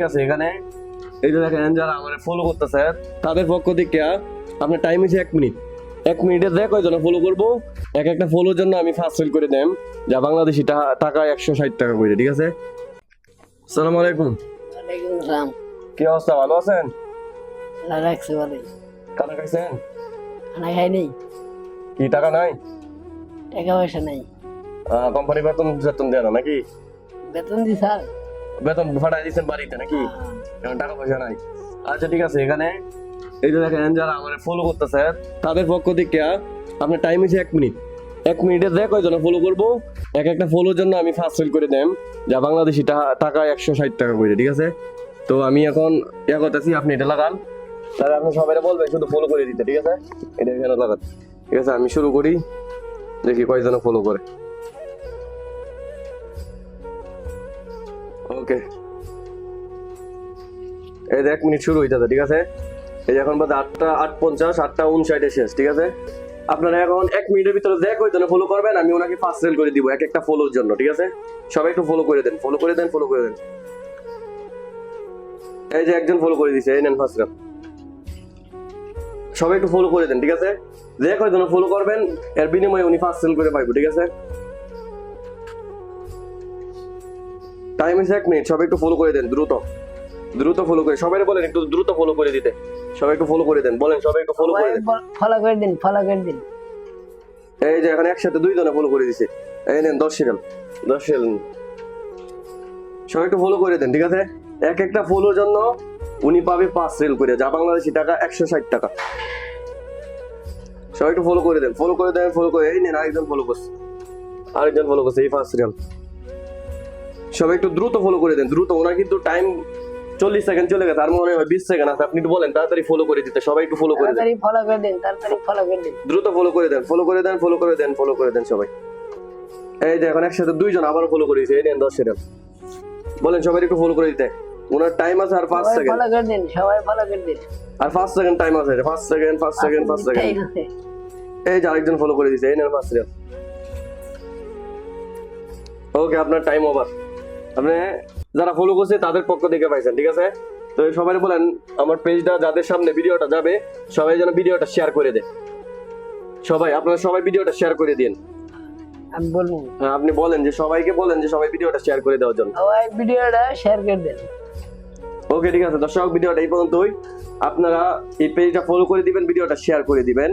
ঠিক আছে এখানে এই যে দেখেন যারা আমার ফলো করতেছে তাদের পক্ষ থেকে আপনার টাইম হচ্ছে 1 মিনিট 1 মিনিটে যে কয়জন ফলো করবো এক একটা ফলোর জন্য আমি ফার্স্ট সেল করে দেম যা বাংলাদেশি টাকা 160 টাকা করে। ঠিক আছে। আসসালামু আলাইকুম। ওয়ালাইকুম আসসালাম। কি অবস্থা, ভালো আছেন? আল্লাহ রাখছে ভালোই। টাকা খাইছেন? খানা খাই নেই, কি টাকা নাই? টাকা পয়সা নাই। কোম্পানি বেতন বেতন দেয় না নাকি? বেতন দি স্যার। বেতন ফাটাই দিচ্ছেন বাড়িতে নাকি? এখন টাকা পয়সা নাই। আচ্ছা ঠিক আছে এখানে এই যে দেখেন যারা আমার ফলো করতেছে তাদের পক্ষ থেকে আপনার টাইম হচ্ছে 1 মিনিট 1 মিনিটে যে কয়জন ফলো করবো এক একটা ফলোর জন্য আমি ফার্স্ট সেল করে দেম যা বাংলাদেশি টাকা 160 টাকা করে। ঠিক আছে। তো আমি এখন করতেছি, আপনি এটা লাগান, তাহলে আপনি সবাই বলবেন শুধু ফলো করে দিতে। ঠিক আছে, এটা এখানে লাগান। ঠিক আছে, আমি শুরু করি, দেখি কয়জন ফলো করে। ওকে, এই যে 1 মিনিট শুরু হইতেছে। ঠিক আছে, এই যে এখন বাজে 8:50, 8:59 শেষ। ঠিক আছে, আপনারা এখন 1 মিনিটের ভিতরে যে কয়জনে ফলো করবেন আমি ওনাকে ফার্স্ট সেল করে দিব এক একটা ফলোর জন্য। ঠিক আছে, সবাই একটু ফলো করে দেন, ফলো করে দেন, ফলো করে দেন। এই যে একজন ফলো করে দিছে, এই নেন ফার্স্ট সেল। সবাই একটু ফলো করে দেন। ঠিক আছে, যে কয়জনে ফলো করবেন এর বিনিময়ে উনি ফার্স্ট সেল করে পাইবো। ঠিক আছে, টাইম is 1 মিনিট। সবাই একটু ফলো করে দেন, দ্রুত দ্রুত ফলো করে। সবাই বলেন একটু দ্রুত ফলো করে দিতে। সবাই একটু ফলো করে দেন, বলেন সবাই একটু ফলো করে দেন। ফলো করে দিন, ফলো করে দিন। এই যে এখানে একসাথে 2 জনে ফলো করে দিছে। এই নেন 10 সেকেন্ড, 10 সেকেন্ড। সবাই একটু ফলো করে দেন। ঠিক আছে, এক একটা ফলোর জন্য উনি পাবে 5 সেল করে, যা বাংলাদেশি টাকা 160 টাকা। সবাই একটু ফলো করে দেন, ফলো করে দেন, ফলো করে। এই নেন আরেকজন ফলো করছে, আরেকজন ফলো করছে, এই ফার্স্ট সেকেন্ড। সবাই একটু দ্রুত ফলো করে দেন, দ্রুত। ওনার কিন্তু টাইম 40 সেকেন্ড চলে গেছে, আর মনে হয় 20 সেকেন্ড আছে। আপনি একটু বলেন তাড়াতাড়ি ফলো করে দিতে। সবাই একটু ফলো করে দেন, তাড়াতাড়ি ফলো করে দিন, তাড়াতাড়ি ফলো করে দিন। দ্রুত ফলো করে দেন, ফলো করে দেন, ফলো করে দেন, ফলো করে দেন সবাই। এই যে এখন একসাথে 2 জন আবারও ফলো করে দিয়েছে। এই নেন 10 সেকেন্ড। বলেন সবাই একটু ফলো করে দিতে। ওনার টাইম আছে আর 5 সেকেন্ড। ফলো করে দিন, সবাই ফলো করে দিন। আর 5 সেকেন্ড টাইম আছে, 5 সেকেন্ড, 5 সেকেন্ড, 5 সেকেন্ড। এই যে আরেকজন ফলো করে দিয়েছে, এই নেন 5 সেকেন্ড। ওকে, আপনার টাইম ওভার। আপনি যারা ফলো করছে তাদের পক্ষ থেকে পাইছেন। ঠিক আছে, তো সবাই বলেন আমার পেজটা যাদের সামনে ভিডিওটা যাবে সবাই যেন ভিডিওটা শেয়ার করে দেয়। সবাই আপনারা সবাই ভিডিওটা শেয়ার করে দিন। আমি বলবো, হ্যাঁ, আপনি বলেন যে সবাইকে বলেন যে সবাই ভিডিওটা শেয়ার করে দেওয়ার জন্য। সবাই ভিডিওটা শেয়ার করে দেন। ওকে ঠিক আছে দর্শক, ভিডিওটা এই পর্যন্তই। আপনারা এই পেজটা ফলো করে দিবেন, ভিডিওটা শেয়ার করে দিবেন।